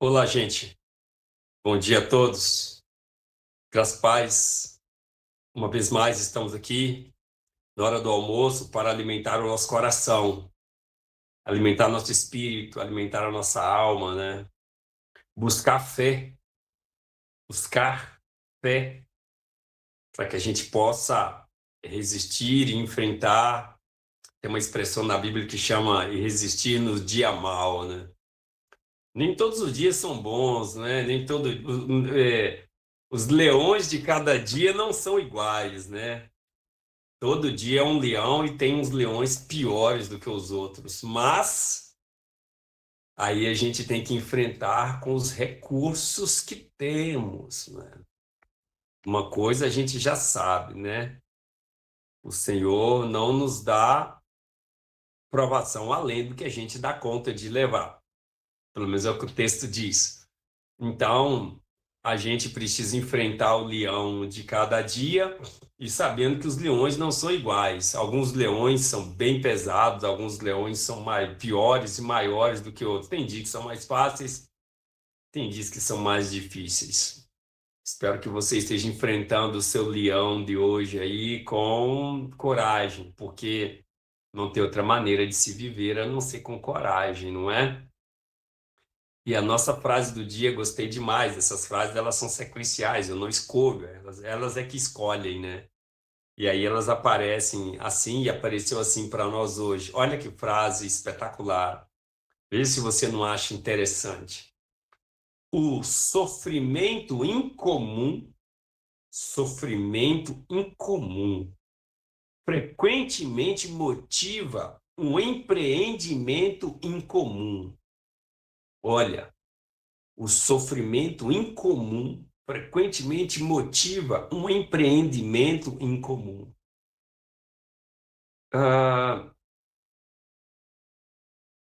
Olá, gente. Bom dia a todos. Graças a paz. Uma vez mais estamos aqui na hora do almoço para alimentar o nosso coração, alimentar nosso espírito, alimentar a nossa alma, né? Buscar fé, buscar fé para que a gente possa resistir e enfrentar. Tem uma expressão na Bíblia que chama resistir no dia mal, né? Nem todos os dias são bons, né? Nem todo, os leões de cada dia não são iguais, né? Todo dia é um leão e tem uns leões piores do que os outros, mas aí a gente tem que enfrentar com os recursos que temos, né? Uma coisa a gente já sabe, né? O Senhor não nos dá provação além do que a gente dá conta de levar. Pelo menos é o que o texto diz. Então, a gente precisa enfrentar o leão de cada dia e sabendo que os leões não são iguais. Alguns leões são bem pesados, alguns leões são piores e maiores do que outros. Tem dias que são mais fáceis, tem dias que são mais difíceis. Espero que você esteja enfrentando o seu leão de hoje aí com coragem, porque não tem outra maneira de se viver a não ser com coragem, não é? E a nossa frase do dia, gostei demais. Essas frases, elas são sequenciais, eu não escolho, elas é que escolhem, né? E aí elas aparecem assim e apareceu assim para nós hoje. Olha que frase espetacular. Veja se você não acha interessante. O sofrimento incomum, frequentemente motiva um empreendimento incomum. Olha, o sofrimento incomum frequentemente motiva um empreendimento incomum.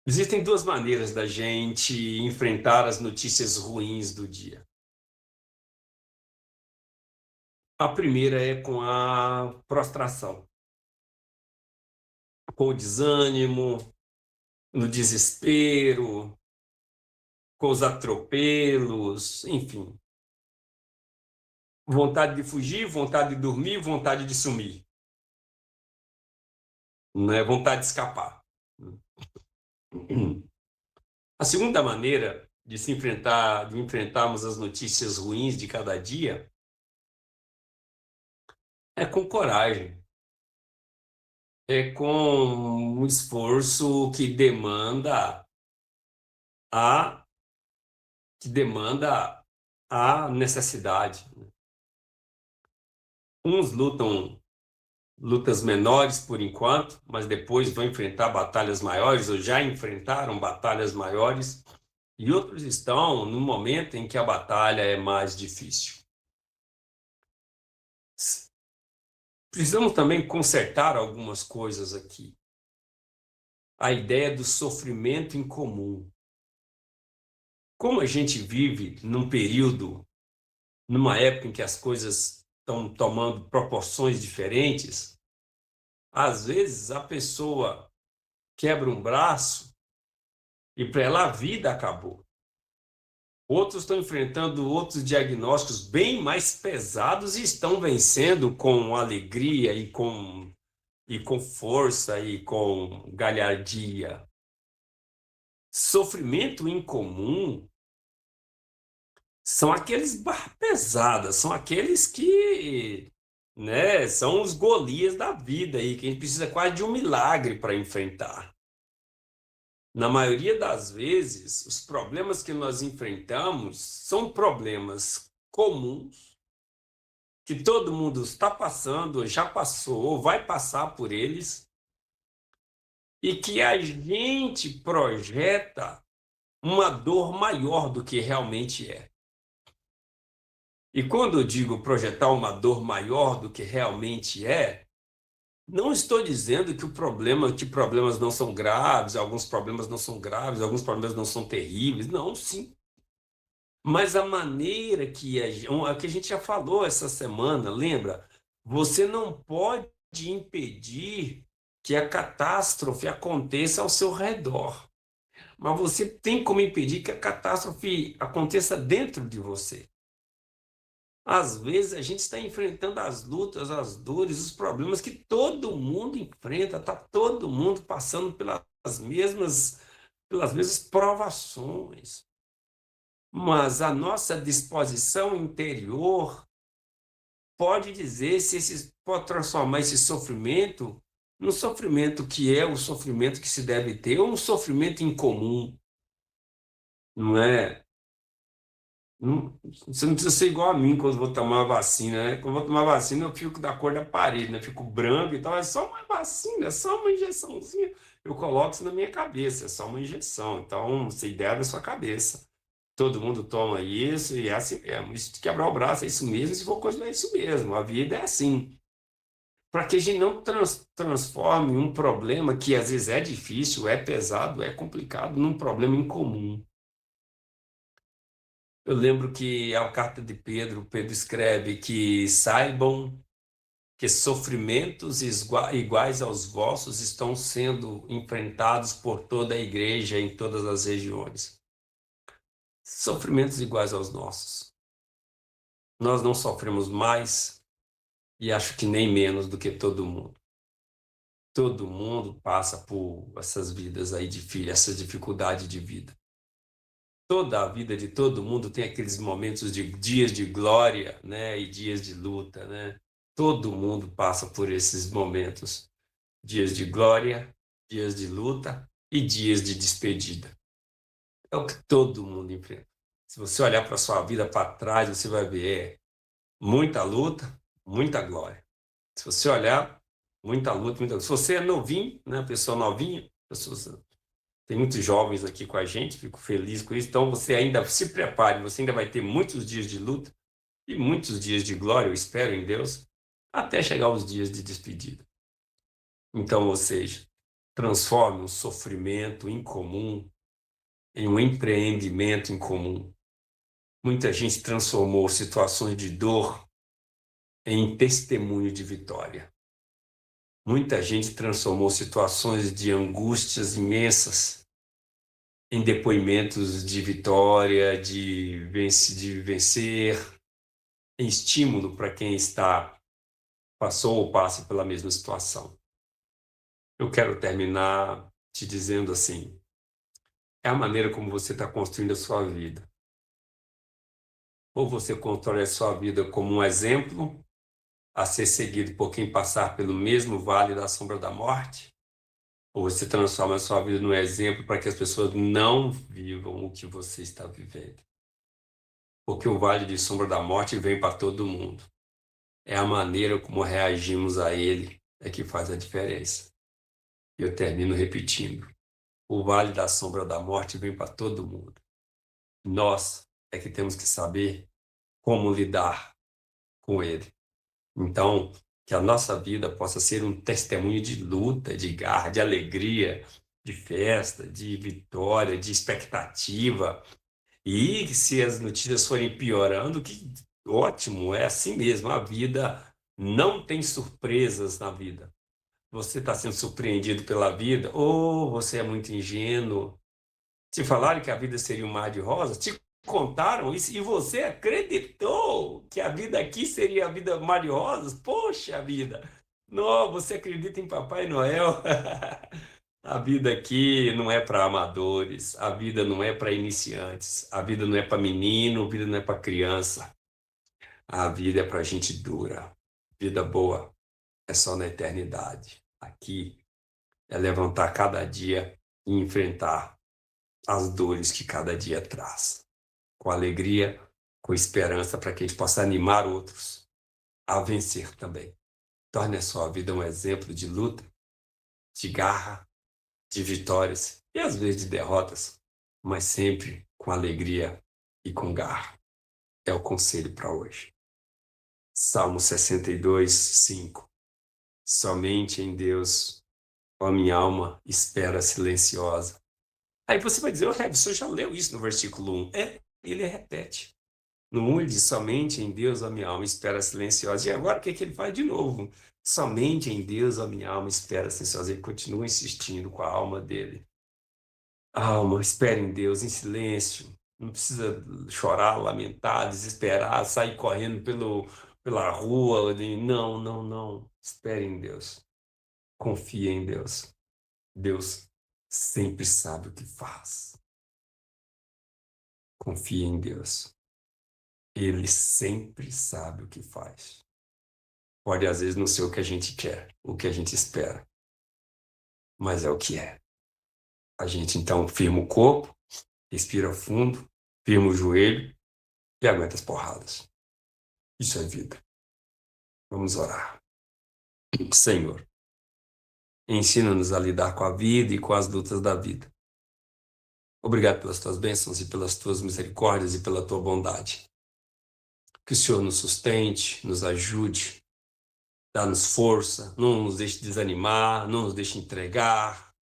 Existem duas maneiras da gente enfrentar as notícias ruins do dia. A primeira é com a prostração, com o desânimo, no desespero, com os atropelos, enfim. Vontade de fugir, vontade de dormir, vontade de sumir. Não é vontade de escapar. A segunda maneira de de enfrentarmos as notícias ruins de cada dia é com coragem. É com um esforço a que demanda a necessidade. Uns lutam lutas menores por enquanto, mas depois vão enfrentar batalhas maiores ou já enfrentaram batalhas maiores, e outros estão no momento em que a batalha é mais difícil. Precisamos também consertar algumas coisas aqui. A ideia do sofrimento em comum. Como a gente vive num período, numa época em que as coisas estão tomando proporções diferentes, às vezes a pessoa quebra um braço e para ela a vida acabou. Outros estão enfrentando outros diagnósticos bem mais pesados e estão vencendo com alegria e com força e com galhardia. Sofrimento incomum são aqueles barra pesadas, são aqueles que, né, são os Golias da vida aí, que a gente precisa quase de um milagre para enfrentar. Na maioria das vezes, os problemas que nós enfrentamos são problemas comuns, que todo mundo está passando, já passou, ou vai passar por eles, e que a gente projeta uma dor maior do que realmente é. E quando eu digo projetar uma dor maior do que realmente é, não estou dizendo que problemas não são graves, alguns problemas não são graves, alguns problemas não são terríveis. Não, sim. Mas a maneira que a gente já falou essa semana, lembra? Você não pode impedir que a catástrofe aconteça ao seu redor. mas você tem como impedir que a catástrofe aconteça dentro de você. Às vezes a gente está enfrentando as lutas, as dores, os problemas que todo mundo enfrenta, está todo mundo passando pelas mesmas provações. Mas a nossa disposição interior pode dizer pode transformar esse sofrimento num sofrimento que é o sofrimento que se deve ter, ou um sofrimento incomum, não é? Você não precisa ser igual a mim quando vou tomar a vacina, né? Quando eu vou tomar a vacina, eu fico da cor da parede, né? Fico branco e tal. É só uma vacina, é só uma injeçãozinha. Eu coloco isso na minha cabeça, é só uma injeção. Então, você ideia da sua cabeça. Todo mundo toma isso e é assim mesmo. Isso de quebrar o braço é isso mesmo, se for continuar é isso mesmo. A vida é assim. Para que a gente não transforme um problema que às vezes é difícil, é pesado, é complicado, num problema incomum. Eu lembro que a carta de Pedro escreve que saibam que sofrimentos iguais aos vossos estão sendo enfrentados por toda a igreja em todas as regiões. Sofrimentos iguais aos nossos. Nós não sofremos mais e acho que nem menos do que todo mundo. Todo mundo passa por essas vidas aí de filho, essa dificuldade de vida. Toda a vida de todo mundo tem aqueles momentos de dias de glória, né, e dias de luta, né? Todo mundo passa por esses momentos, dias de glória, dias de luta e dias de despedida. É o que todo mundo enfrenta. Se você olhar para a sua vida para trás, você vai ver muita luta, muita glória. Se você olhar, muita luta, muita luta. Se você é novinho, né, pessoa novinha, tem muitos jovens aqui com a gente, fico feliz com isso. Então, você ainda se prepare, você ainda vai ter muitos dias de luta e muitos dias de glória, eu espero em Deus, até chegar os dias de despedida. Então, ou seja, transforme um sofrimento incomum em um empreendimento incomum. Muita gente transformou situações de dor em testemunho de vitória. Muita gente transformou situações de angústias imensas em depoimentos de vitória, de vencer, em estímulo para quem passou ou passa pela mesma situação. Eu quero terminar te dizendo assim, é a maneira como você está construindo a sua vida. Ou você constrói a sua vida como um exemplo a ser seguido por quem passar pelo mesmo vale da sombra da morte, ou você transforma a sua vida num exemplo para que as pessoas não vivam o que você está vivendo. Porque o vale de sombra da morte vem para todo mundo. É a maneira como reagimos a ele é que faz a diferença. Eu termino repetindo. O vale da sombra da morte vem para todo mundo. Nós é que temos que saber como lidar com ele. Então, que a nossa vida possa ser um testemunho de luta, de garra, de alegria, de festa, de vitória, de expectativa. E se as notícias forem piorando, que ótimo, é assim mesmo. A vida não tem surpresas na vida. Você está sendo surpreendido pela vida, ou você é muito ingênuo. Te falaram que a vida seria um mar de rosas, te contaram isso e você acreditou que a vida aqui seria a vida mar de rosas? Poxa vida! Não, você acredita em Papai Noel? A vida aqui não é para amadores, a vida não é para iniciantes, a vida não é para menino, a vida não é para criança. A vida é para gente dura. Vida boa é só na eternidade. Aqui é levantar cada dia e enfrentar as dores que cada dia traz, com alegria, com esperança, para que a gente possa animar outros a vencer também. Torne a sua vida um exemplo de luta, de garra, de vitórias e às vezes de derrotas, mas sempre com alegria e com garra. É o conselho para hoje. Salmo 62, 5. Somente em Deus, ó minha alma, espera silenciosa. Aí você vai dizer, você já leu isso no versículo 1. Ele repete. No 1 ele diz, somente em Deus a minha alma espera silenciosa. E agora o que ele faz de novo? Somente em Deus a minha alma espera silenciosa. Ele continua insistindo com a alma dele. Alma, espere em Deus, em silêncio. Não precisa chorar, lamentar, desesperar, sair correndo pela rua. Não, não, não. Espere em Deus. Confie em Deus. Deus sempre sabe o que faz. Confie em Deus. Ele sempre sabe o que faz. Pode às vezes não ser o que a gente quer, o que a gente espera, mas é o que é. A gente então firma o corpo, respira fundo, firma o joelho e aguenta as porradas. Isso é vida. Vamos orar. Senhor, ensina-nos a lidar com a vida e com as lutas da vida. Obrigado pelas tuas bênçãos e pelas tuas misericórdias e pela tua bondade. Que o Senhor nos sustente, nos ajude, dá-nos força, não nos deixe desanimar, não nos deixe entregar,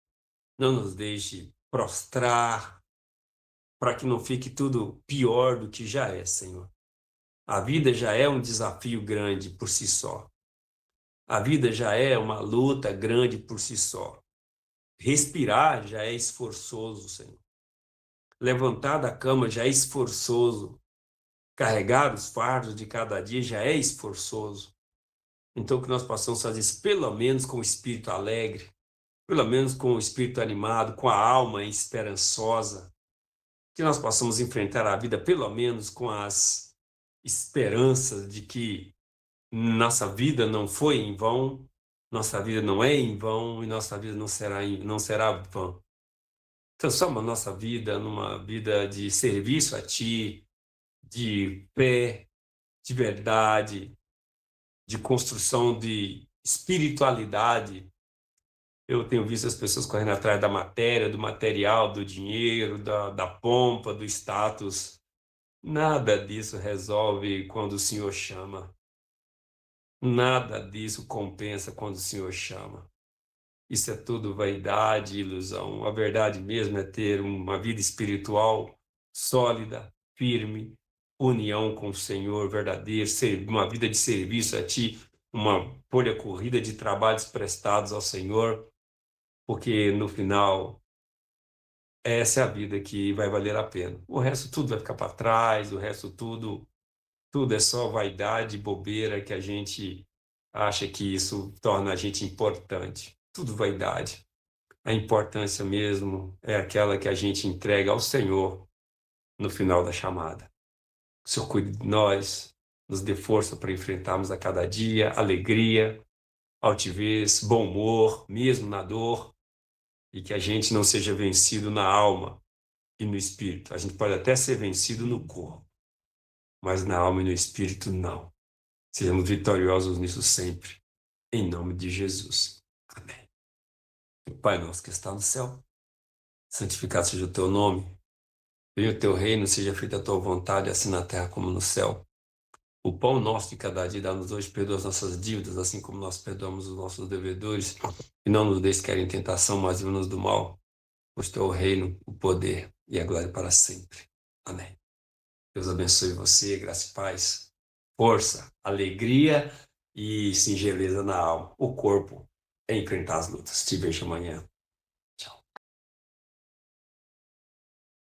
não nos deixe prostrar, para que não fique tudo pior do que já é, Senhor. A vida já é um desafio grande por si só. A vida já é uma luta grande por si só. Respirar já é esforçoso, Senhor. Levantar da cama já é esforçoso. Carregar os fardos de cada dia já é esforçoso. Então, que nós possamos fazer isso pelo menos com o espírito alegre, pelo menos com o espírito animado, com a alma esperançosa. Que nós possamos enfrentar a vida pelo menos com as esperanças de que nossa vida não foi em vão, nossa vida não é em vão e nossa vida não será vã. Transforma a nossa vida numa vida de serviço a Ti, de fé, de verdade, de construção de espiritualidade. Eu tenho visto as pessoas correndo atrás da matéria, do material, do dinheiro, da pompa, do status. Nada disso resolve quando o Senhor chama. Nada disso compensa quando o Senhor chama. Isso é tudo vaidade e ilusão. A verdade mesmo é ter uma vida espiritual sólida, firme, união com o Senhor verdadeiro, uma vida de serviço a Ti, uma folha corrida de trabalhos prestados ao Senhor, porque no final essa é a vida que vai valer a pena. O resto tudo vai ficar para trás, o resto tudo é só vaidade, bobeira que a gente acha que isso torna a gente importante. Tudo vaidade. A importância mesmo é aquela que a gente entrega ao Senhor no final da chamada. O Senhor cuide de nós, nos dê força para enfrentarmos a cada dia, alegria, altivez, bom humor, mesmo na dor, e que a gente não seja vencido na alma e no espírito. A gente pode até ser vencido no corpo, mas na alma e no espírito não. Sejamos vitoriosos nisso sempre, em nome de Jesus. Amém. Pai nosso que está no céu, santificado seja o teu nome. Venha o teu reino, seja feita a tua vontade, assim na terra como no céu. O pão nosso de cada dia dá-nos hoje, perdoa as nossas dívidas, assim como nós perdoamos os nossos devedores. E não nos deixes cair em tentação, mas livra-nos do mal. Pois teu é o reino, o poder e a glória para sempre. Amém. Deus abençoe você, graça e paz, força, alegria e singeleza na alma. O corpo é enfrentar as lutas. Te vejo amanhã.